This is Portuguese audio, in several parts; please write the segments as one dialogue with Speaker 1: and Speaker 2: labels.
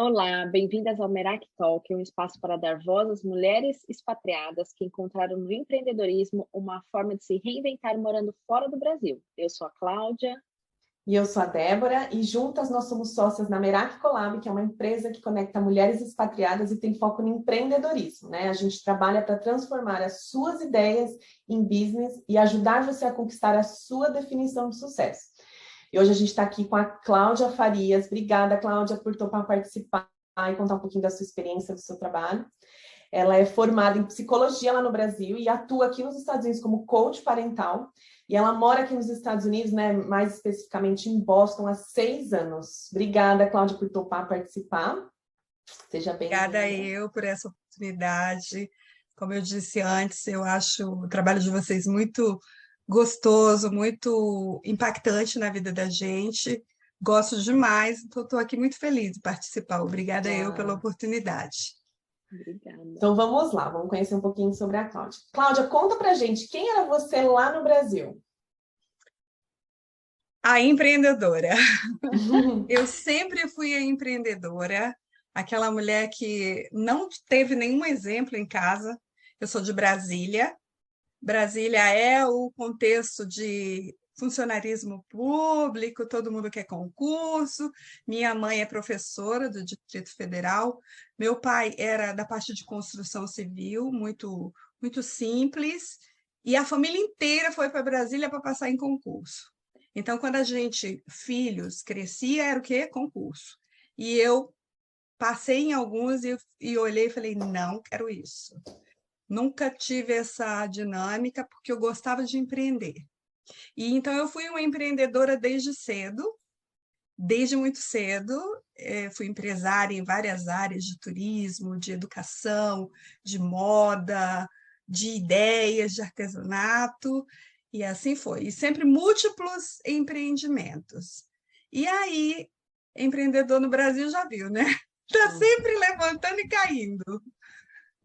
Speaker 1: Olá, bem-vindas ao Merak Talk, um espaço para dar voz às mulheres expatriadas que encontraram no empreendedorismo uma forma de se reinventar morando fora do Brasil. Eu sou a Cláudia.
Speaker 2: E eu sou a Débora, e juntas nós somos sócias na Merak Collab, que é uma empresa que conecta mulheres expatriadas e tem foco no empreendedorismo, né? A gente trabalha para transformar as suas ideias em business e ajudar você a conquistar a sua definição de sucesso. E hoje a gente está aqui com a Cláudia Farias. Obrigada, Cláudia, por topar participar e contar um pouquinho da sua experiência, do seu trabalho. Ela é formada em psicologia lá no Brasil e atua aqui nos Estados Unidos como coach parental. E ela mora aqui nos Estados Unidos, né, mais especificamente em Boston, há 6 anos. Obrigada, Cláudia, por topar participar. Seja bem-vinda.
Speaker 3: Obrigada eu por essa oportunidade. Como eu disse antes, eu acho o trabalho de vocês muito gostoso, muito impactante na vida da gente. Gosto demais, então estou aqui muito feliz de participar. Obrigada eu pela oportunidade.
Speaker 1: Obrigada.
Speaker 2: Então vamos lá, vamos conhecer um pouquinho sobre a Cláudia. Cláudia, conta pra gente, quem era você lá no Brasil?
Speaker 3: A empreendedora. Eu sempre fui a empreendedora, aquela mulher que não teve nenhum exemplo em casa. Eu sou de Brasília. Brasília é o contexto de funcionarismo público, todo mundo quer concurso. Minha mãe é professora do Distrito Federal. Meu pai era da parte de construção civil, muito, muito simples. E a família inteira foi para Brasília para passar em concurso. Então, quando a gente, filhos, crescia, era o quê? Concurso. E eu passei em alguns e olhei e falei, não quero isso. Nunca tive essa dinâmica, porque eu gostava de empreender. E então eu fui uma empreendedora desde cedo, desde muito cedo. Fui empresária em várias áreas de turismo, de educação, de moda, de ideias, de artesanato, e assim foi. E sempre múltiplos empreendimentos. E aí, empreendedor no Brasil já viu, né? Está sempre levantando e caindo.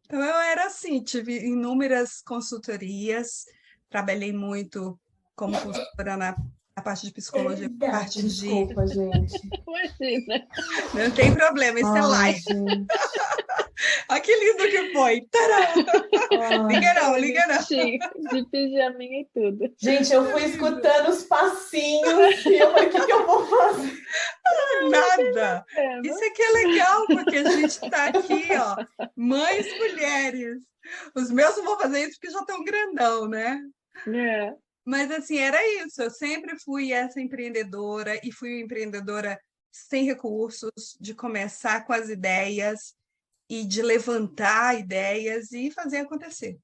Speaker 3: Então, eu era assim, tive inúmeras consultorias, trabalhei muito como consultora na parte de psicologia, parte
Speaker 2: Desculpa, gente.
Speaker 1: Imagina.
Speaker 3: Não tem problema, isso é live. Olha que lindo que foi. Liga não, liga não.
Speaker 1: De pijaminha e tudo.
Speaker 2: Gente, eu fui escutando os passinhos e eu falei, o que eu vou fazer?
Speaker 3: Nada. Isso aqui é legal, porque a gente está aqui, ó, mães, mulheres. Os meus não vão fazer isso porque já estão grandão, né?
Speaker 1: É.
Speaker 3: Mas, assim, era isso. Eu sempre fui essa empreendedora e fui uma empreendedora sem recursos, de começar com as ideias e de levantar ideias e fazer acontecer.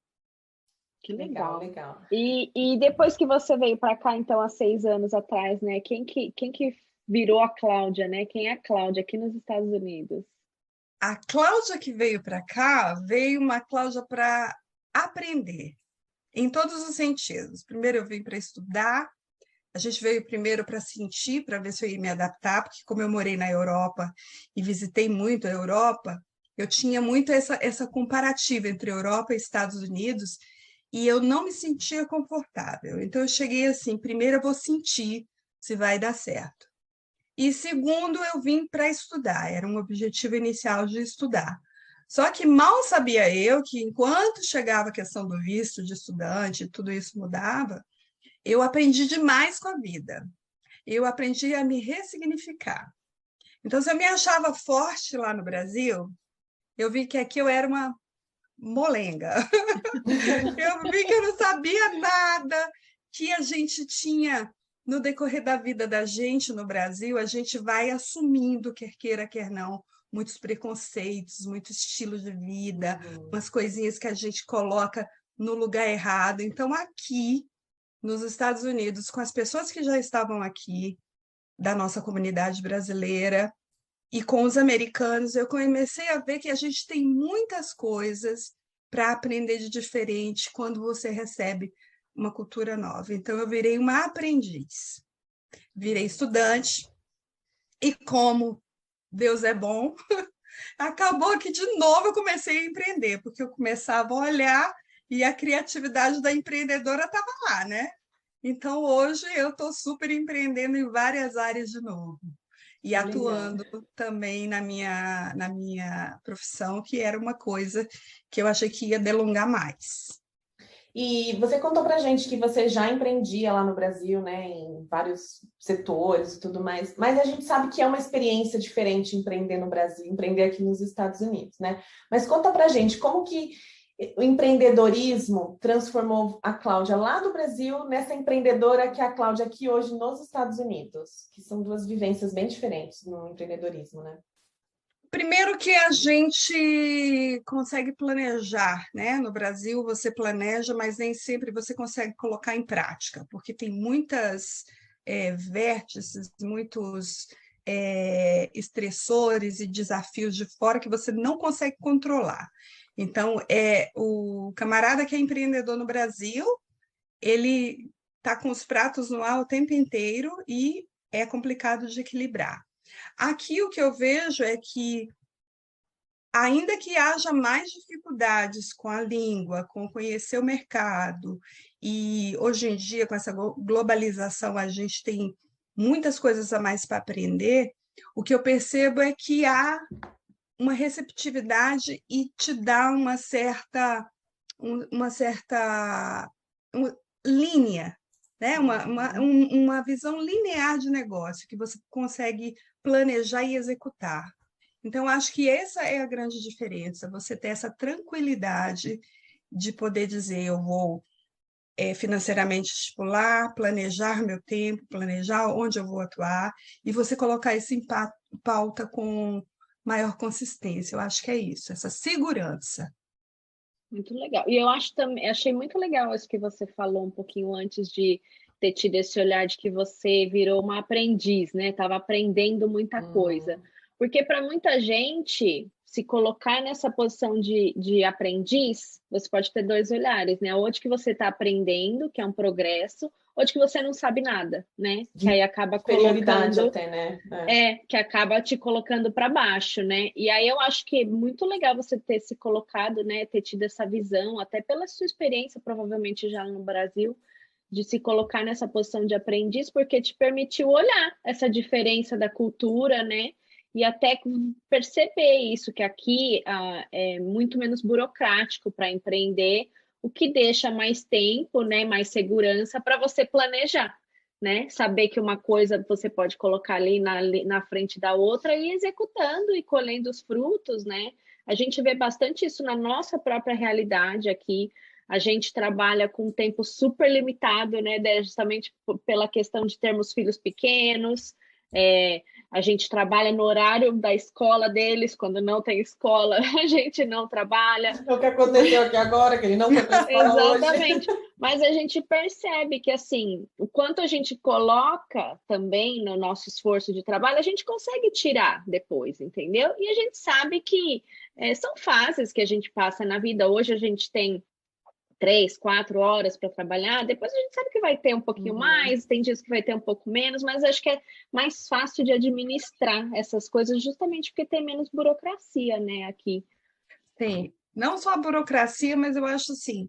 Speaker 1: Que legal.
Speaker 2: Legal.
Speaker 1: E depois que você veio para cá, então, há 6 anos atrás, né? Quem que virou a Cláudia, né? Quem é a Cláudia aqui nos Estados Unidos?
Speaker 3: A Cláudia que veio para cá, veio uma Cláudia para aprender, em todos os sentidos. Primeiro eu vim para estudar, a gente veio primeiro para sentir, para ver se eu ia me adaptar, porque como eu morei na Europa e visitei muito a Europa, eu tinha muito essa comparativa entre Europa e Estados Unidos, e eu não me sentia confortável. Então eu cheguei assim, primeiro eu vou sentir se vai dar certo. E segundo, eu vim para estudar, era um objetivo inicial de estudar. Só que mal sabia eu que, enquanto chegava a questão do visto de estudante, tudo isso mudava, eu aprendi demais com a vida. Eu aprendi a me ressignificar. Então, se eu me achava forte lá no Brasil, eu vi que aqui eu era uma molenga. Eu vi que eu não sabia nada, que a gente tinha... No decorrer da vida da gente no Brasil, a gente vai assumindo, quer queira, quer não, muitos preconceitos, muitos estilos de vida, umas coisinhas que a gente coloca no lugar errado. Então, aqui, nos Estados Unidos, com as pessoas que já estavam aqui, da nossa comunidade brasileira, e com os americanos, eu comecei a ver que a gente tem muitas coisas para aprender de diferente quando você recebe uma cultura nova. Então, eu virei uma aprendiz, virei estudante, e como Deus é bom, acabou que de novo eu comecei a empreender, porque eu começava a olhar e a criatividade da empreendedora estava lá, né? Então, hoje eu estou super empreendendo em várias áreas de novo. e
Speaker 2: Legal.
Speaker 3: atuando também na minha profissão, que era uma coisa que eu achei que ia delongar mais.
Speaker 2: E você contou pra gente que você já empreendia lá no Brasil, né, em vários setores e tudo mais, mas a gente sabe que é uma experiência diferente empreender no Brasil, empreender aqui nos Estados Unidos, né? Mas conta pra gente como que o empreendedorismo transformou a Cláudia lá do Brasil nessa empreendedora que é a Cláudia aqui hoje nos Estados Unidos, que são duas vivências bem diferentes no empreendedorismo, né?
Speaker 3: Primeiro que a gente consegue planejar, né? No Brasil você planeja, mas nem sempre você consegue colocar em prática, porque tem muitas vértices, muitos estressores e desafios de fora que você não consegue controlar. Então, o camarada que é empreendedor no Brasil, ele está com os pratos no ar o tempo inteiro e é complicado de equilibrar. Aqui o que eu vejo é que, ainda que haja mais dificuldades com a língua, com conhecer o mercado, e hoje em dia, com essa globalização, a gente tem muitas coisas a mais para aprender, o que eu percebo é que há uma receptividade e te dá uma certa linha, né? Uma visão linear de negócio que você consegue planejar e executar. Então, acho que essa é a grande diferença, você ter essa tranquilidade de poder dizer, eu vou financeiramente estipular, planejar meu tempo, planejar onde eu vou atuar, e você colocar isso em pauta com maior consistência. Eu acho que é isso, essa segurança.
Speaker 1: Muito legal. E eu acho também, achei muito legal isso que você falou um pouquinho antes de ter tido esse olhar de que você virou uma aprendiz, né? Estava aprendendo muita coisa. Porque para muita gente, se colocar nessa posição de aprendiz, você pode ter dois olhares, né? Ou de que você está aprendendo, que é um progresso, ou de que você não sabe nada, né? Que aí acaba colocando
Speaker 2: até, né?
Speaker 1: que acaba te colocando para baixo, né? E aí eu acho que é muito legal você ter se colocado, né? Ter tido essa visão, até pela sua experiência, provavelmente já no Brasil, de se colocar nessa posição de aprendiz, porque te permitiu olhar essa diferença da cultura, né? E até perceber isso, que aqui é muito menos burocrático para empreender, o que deixa mais tempo, né? Mais segurança para você planejar. Né? Saber que uma coisa você pode colocar ali na frente da outra e ir executando e colhendo os frutos, né? A gente vê bastante isso na nossa própria realidade aqui. A gente trabalha com tempo super limitado, né? Justamente pela questão de termos filhos pequenos. A gente trabalha no horário da escola deles, quando não tem escola, a gente não trabalha.
Speaker 2: É o que aconteceu aqui agora, que ele não foi para a escola
Speaker 1: Exatamente.
Speaker 2: hoje.
Speaker 1: Mas a gente percebe que, assim, o quanto a gente coloca também no nosso esforço de trabalho, a gente consegue tirar depois, entendeu? E a gente sabe que são fases que a gente passa na vida. Hoje a gente tem 3, 4 horas para trabalhar, depois a gente sabe que vai ter um pouquinho mais, tem dias que vai ter um pouco menos, mas acho que é mais fácil de administrar essas coisas, justamente porque tem menos burocracia, né, aqui.
Speaker 3: Tem, não só a burocracia, mas eu acho assim,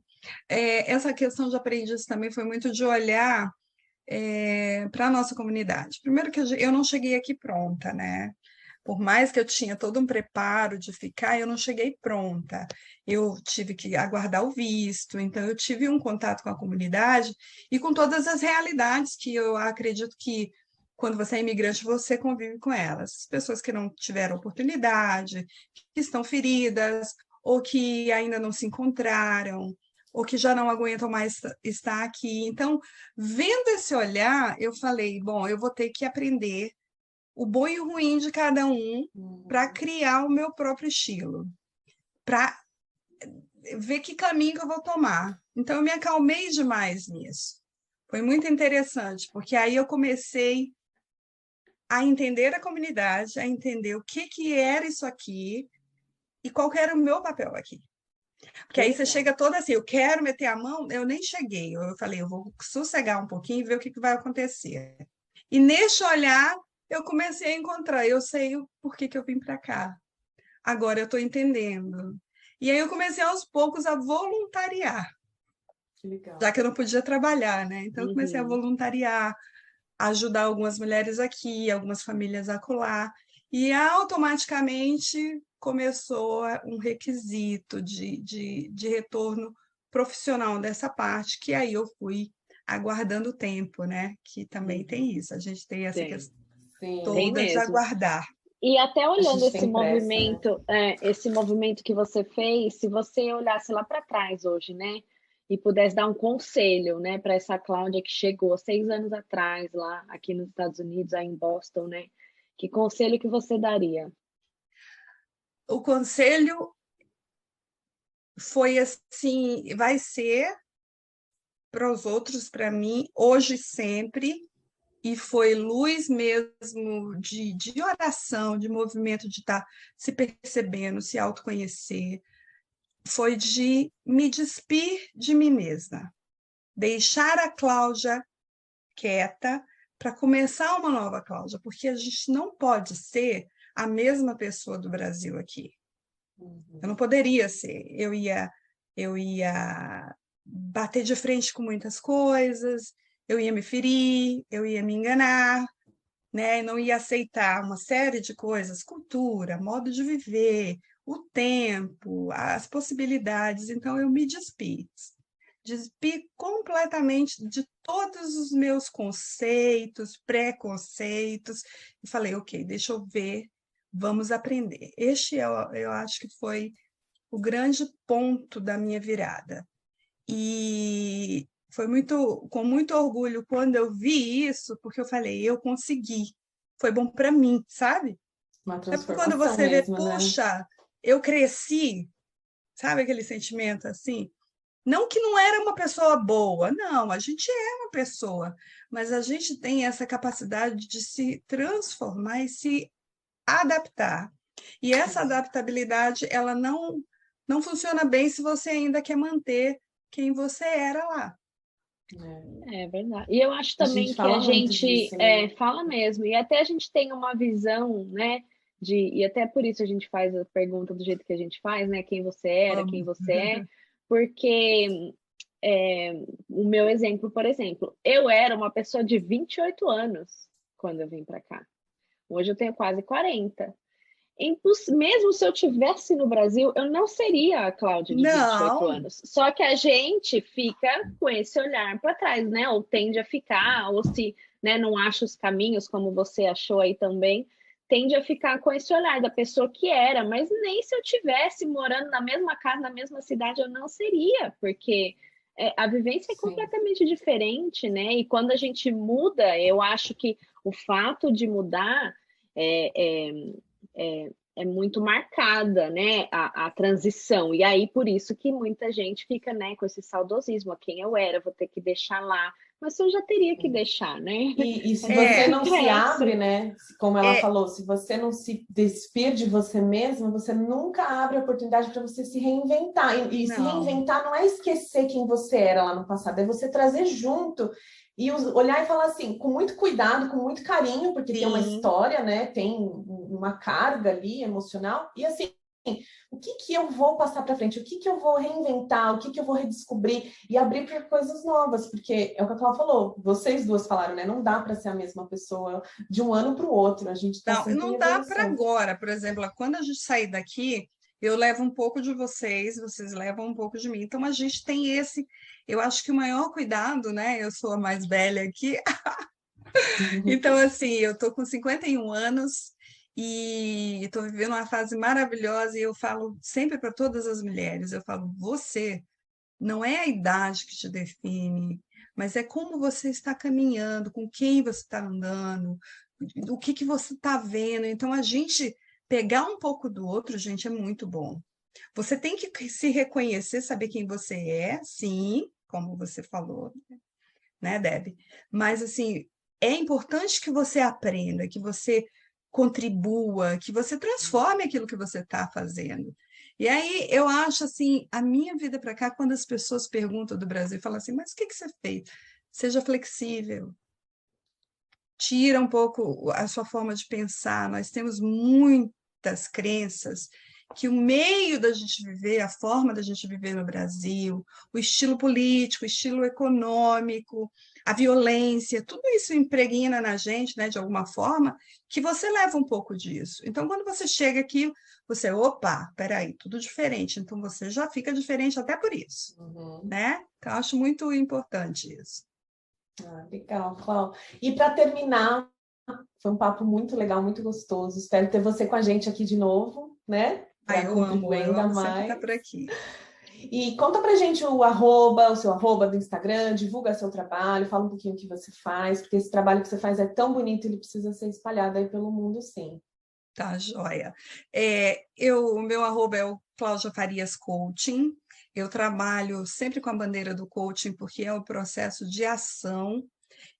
Speaker 3: essa questão de aprendiz também foi muito de olhar para a nossa comunidade. Primeiro que eu não cheguei aqui pronta, né? Por mais que eu tinha todo um preparo de ficar, eu não cheguei pronta. Eu tive que aguardar o visto, então eu tive um contato com a comunidade e com todas as realidades que eu acredito que, quando você é imigrante, você convive com elas. Pessoas que não tiveram oportunidade, que estão feridas, ou que ainda não se encontraram, ou que já não aguentam mais estar aqui. Então, vendo esse olhar, eu falei, bom, eu vou ter que aprender o bom e o ruim de cada um para criar o meu próprio estilo, para ver que caminho que eu vou tomar. Então, eu me acalmei demais nisso. Foi muito interessante, porque aí eu comecei a entender a comunidade, a entender o que era isso aqui e qual era o meu papel aqui. Porque aí você chega toda assim, eu quero meter a mão, eu nem cheguei. Eu falei, eu vou sossegar um pouquinho e ver o que vai acontecer. E nesse olhar, eu comecei a encontrar, eu sei o porquê que eu vim para cá. Agora eu estou entendendo. E aí eu comecei aos poucos a voluntariar.
Speaker 2: Que legal.
Speaker 3: Já que eu não podia trabalhar, né? Então eu comecei a voluntariar, ajudar algumas mulheres aqui, algumas famílias acolá, e automaticamente começou um requisito de retorno profissional dessa parte, que aí eu fui aguardando o tempo, né? Que também tem isso, a gente tem essa
Speaker 1: Tem,
Speaker 3: questão
Speaker 1: tem
Speaker 3: toda de
Speaker 1: mesmo.
Speaker 3: aguardar.
Speaker 1: E até
Speaker 2: A
Speaker 1: olhando
Speaker 2: gente tem pressa, né?
Speaker 1: esse movimento que você fez, se você olhasse lá para trás hoje, né, e pudesse dar um conselho, né, para essa Cláudia que chegou 6 anos atrás lá aqui nos Estados Unidos, aí em Boston, né, que conselho que você daria?
Speaker 3: O conselho foi assim, vai ser para os outros, para mim, hoje e sempre, e foi luz mesmo de oração, de movimento, de estar se percebendo, se autoconhecer, foi de me despir de mim mesma, deixar a Cláudia quieta para começar uma nova Cláudia, porque a gente não pode ser a mesma pessoa do Brasil aqui. Eu não poderia ser. Eu ia bater de frente com muitas coisas, eu ia me ferir, eu ia me enganar, né? Não ia aceitar uma série de coisas, cultura, modo de viver, o tempo, as possibilidades. Então eu me despi completamente de todos os meus conceitos, preconceitos, e falei, ok, deixa eu ver, vamos aprender. Este eu acho que foi o grande ponto da minha virada. E foi com muito orgulho quando eu vi isso, porque eu falei, eu consegui. Foi bom para mim, sabe?
Speaker 2: Uma
Speaker 3: É porque quando
Speaker 2: transformação
Speaker 3: você vê,
Speaker 2: mesmo, né?
Speaker 3: puxa, eu cresci, sabe aquele sentimento assim? Não que não era uma pessoa boa, não, a gente é uma pessoa, mas a gente tem essa capacidade de se transformar e se adaptar. E essa adaptabilidade, ela não funciona bem se você ainda quer manter quem você era lá.
Speaker 1: É verdade. E eu acho
Speaker 2: A
Speaker 1: também
Speaker 2: gente
Speaker 1: que a
Speaker 2: fala muito
Speaker 1: gente
Speaker 2: disso, né?
Speaker 1: fala mesmo, e até a gente tem uma visão, né? E até por isso a gente faz a pergunta do jeito que a gente faz, né? Quem você era, quem
Speaker 3: Amo.
Speaker 1: você é, porque o meu exemplo, por exemplo, eu era uma pessoa de 28 anos quando eu vim para cá. Hoje eu tenho quase 40. Mesmo se eu tivesse no Brasil, eu não seria a Cláudia de 28
Speaker 3: Não,
Speaker 1: anos. Só que a gente fica com esse olhar para trás, né? Ou tende a ficar, ou se, né, não acha os caminhos, como você achou aí também, tende a ficar com esse olhar da pessoa que era. Mas nem se eu tivesse morando na mesma casa, na mesma cidade, eu não seria, porque a vivência é
Speaker 2: Sim.
Speaker 1: completamente diferente, né? E quando a gente muda, eu acho que o fato de mudar é muito marcada, né, a transição. E aí, por isso que muita gente fica, né, com esse saudosismo, a quem eu era, vou ter que deixar lá. Mas eu já teria que deixar, né?
Speaker 2: E
Speaker 1: A
Speaker 2: se
Speaker 1: gente
Speaker 2: você
Speaker 3: é,
Speaker 2: não se
Speaker 1: cresce.
Speaker 2: abre, né? Como ela
Speaker 3: é,
Speaker 2: falou, se você não se despir de você mesma, você nunca abre a oportunidade para você se reinventar. E se
Speaker 3: não,
Speaker 2: reinventar não é esquecer quem você era lá no passado, é você trazer junto e olhar e falar assim, com muito cuidado, com muito carinho, porque tem uma
Speaker 3: sim,
Speaker 2: história, né? Tem uma carga ali emocional, e assim. O que que eu vou passar para frente? O que que eu vou reinventar? O que que eu vou redescobrir e abrir para coisas novas? Porque é o que a Cláudia falou, vocês duas falaram, né? Não dá para ser a mesma pessoa de um ano para o outro, a gente está
Speaker 3: não,
Speaker 2: sempre em
Speaker 3: não dá para
Speaker 2: evolução.
Speaker 3: agora, por exemplo, quando a gente sair daqui, eu levo um pouco de vocês, vocês levam um pouco de mim. Então a gente tem eu acho que o maior cuidado, né? Eu sou a mais velha aqui, então assim, eu tô com 51 anos e estou vivendo uma fase maravilhosa e eu falo sempre para todas as mulheres, eu falo, você não é a idade que te define, mas é como você está caminhando, com quem você está andando, o que que você está vendo. Então, a gente pegar um pouco do outro, gente, é muito bom. Você tem que se reconhecer, saber quem você é, sim, como você falou, né, Deb? Mas, assim, é importante que você aprenda, que você contribua, que você transforme aquilo que você está fazendo. E aí eu acho assim, a minha vida para cá, quando as pessoas perguntam do Brasil, falam assim, mas o que que você fez? Seja flexível, tira um pouco a sua forma de pensar. Nós temos muitas crenças que o meio da gente viver, a forma da gente viver no Brasil, o estilo político, o estilo econômico, a violência, tudo isso impregna na gente, né, de alguma forma, que você leva um pouco disso. Então, quando você chega aqui, você, opa, peraí, tudo diferente. Então, você já fica diferente até por isso, né? Então, eu acho muito importante isso.
Speaker 2: Legal, Cláudia. E para terminar, foi um papo muito legal, muito gostoso. Espero ter você com a gente aqui de novo, né? Para contribuir ainda mais.
Speaker 3: Sempre estar por aqui.
Speaker 2: E conta pra gente o seu arroba do Instagram, divulga seu trabalho, fala um pouquinho o que você faz, porque esse trabalho que você faz é tão bonito, ele precisa ser espalhado aí pelo mundo, sim.
Speaker 3: Tá, joia. O meu arroba é o Cláudia Farias Coaching. Eu trabalho sempre com a bandeira do coaching, porque é um processo de ação.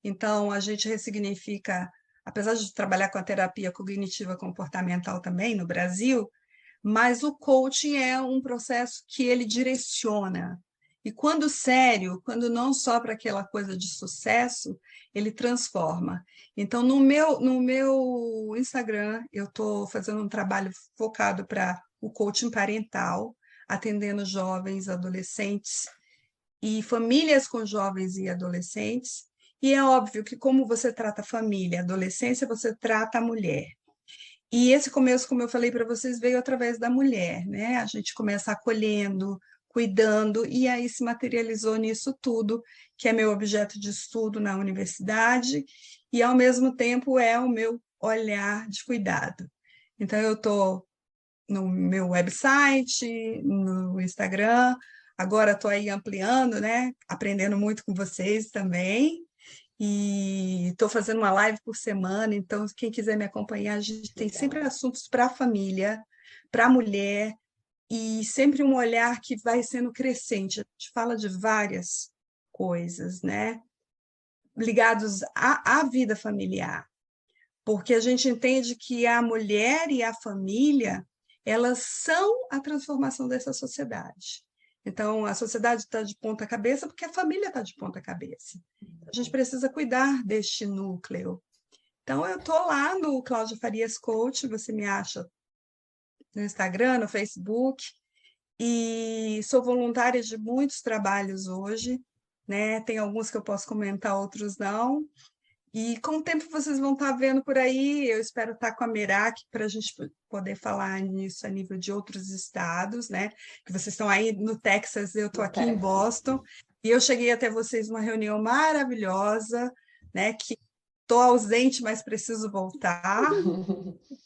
Speaker 3: Então, a gente ressignifica, apesar de trabalhar com a terapia cognitiva comportamental também no Brasil, mas o coaching é um processo que ele direciona. E quando sério, quando não só para aquela coisa de sucesso, ele transforma. Então, no meu Instagram, eu estou fazendo um trabalho focado para o coaching parental, atendendo jovens, adolescentes e famílias com jovens e adolescentes. E é óbvio que, como você trata a família, a adolescência, você trata a mulher. E esse começo, como eu falei para vocês, veio através da mulher, né? A gente começa acolhendo, cuidando, e aí se materializou nisso tudo, que é meu objeto de estudo na universidade, e ao mesmo tempo é o meu olhar de cuidado. Então, eu estou no meu website, no Instagram, agora estou aí ampliando, né? Aprendendo muito com vocês também. E estou fazendo uma live por semana, então quem quiser me acompanhar, a gente tem sempre assuntos para a família, para a mulher, e sempre um olhar que vai sendo crescente. A gente fala de várias coisas, né? Ligados à vida familiar, porque a gente entende que a mulher e a família, elas são a transformação dessa sociedade. Então, a sociedade está de ponta cabeça porque a família está de ponta cabeça. A gente precisa cuidar deste núcleo. Então, eu estou lá no Cláudia Farias Coach, você me acha no Instagram, no Facebook, e sou voluntária de muitos trabalhos hoje, né? Tem alguns que eu posso comentar, outros não. E com o tempo vocês vão estar vendo por aí, eu espero estar com a Merak para a gente poder falar nisso a nível de outros estados, né? Que vocês estão aí no Texas, eu estou aqui em Boston, e eu cheguei até vocês numa reunião maravilhosa, né? Que estou ausente, mas preciso voltar.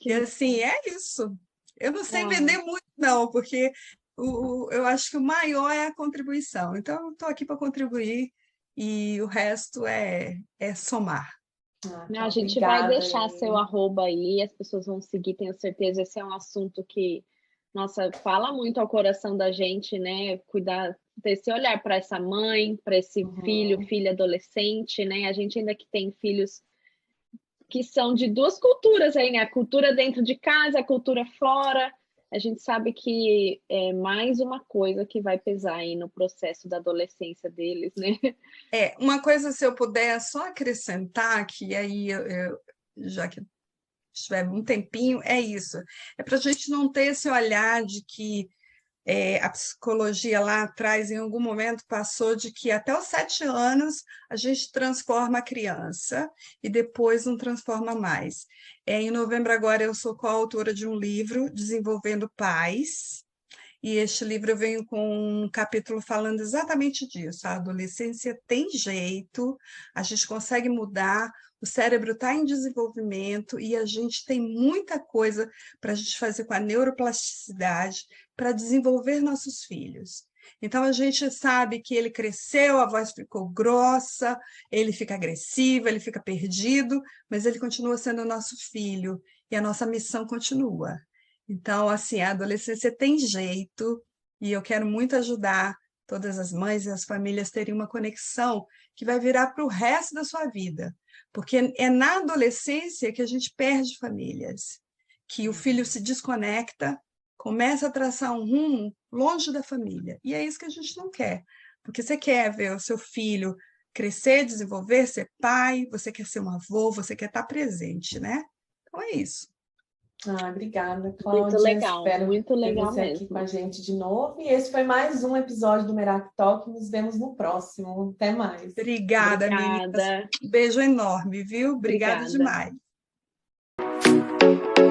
Speaker 3: E assim, é isso. Eu não sei vender muito, não, porque eu acho que o maior é a contribuição. Então, eu estou aqui para contribuir e o resto é somar.
Speaker 1: A gente vai deixar seu arroba aí, as pessoas vão seguir, tenho certeza. Esse é um assunto que, nossa, fala muito ao coração da gente, né? Cuidar, ter esse olhar para essa mãe, para esse filho, filha adolescente, né? A gente ainda que tem filhos que são de duas culturas aí, né? A cultura dentro de casa, a cultura fora. A gente sabe que é mais uma coisa que vai pesar aí no processo da adolescência deles, né?
Speaker 3: Uma coisa, se eu puder só acrescentar, que aí, já que tiver um tempinho, é isso. É para a gente não ter esse olhar de que a psicologia lá atrás, em algum momento, passou de que até os 7 anos a gente transforma a criança e depois não transforma mais. Em novembro agora eu sou coautora de um livro, Desenvolvendo Pais, e este livro eu venho com um capítulo falando exatamente disso. A adolescência tem jeito, a gente consegue mudar, o cérebro está em desenvolvimento e a gente tem muita coisa para a gente fazer com a neuroplasticidade para desenvolver nossos filhos. Então, a gente sabe que ele cresceu, a voz ficou grossa, ele fica agressivo, ele fica perdido, mas ele continua sendo nosso filho e a nossa missão continua. Então, assim, a adolescência tem jeito e eu quero muito ajudar todas as mães e as famílias terem uma conexão que vai virar para o resto da sua vida. Porque é na adolescência que a gente perde famílias, que o filho se desconecta, começa a traçar um rumo longe da família. E é isso que a gente não quer. Porque você quer ver o seu filho crescer, desenvolver, ser pai, você quer ser um avô, você quer estar presente, né? Então é isso.
Speaker 2: Obrigada, Cláudia.
Speaker 1: Muito legal,
Speaker 2: Espero
Speaker 1: muito
Speaker 2: ter
Speaker 1: legal
Speaker 2: você aqui
Speaker 1: mesmo.
Speaker 2: com a gente de novo. E esse foi mais um episódio do Merak Talk. Nos vemos no próximo. Até mais.
Speaker 3: Obrigada, meninas.
Speaker 1: Obrigada.
Speaker 3: Beijo enorme, viu? Obrigada
Speaker 1: Obrigada.
Speaker 3: demais.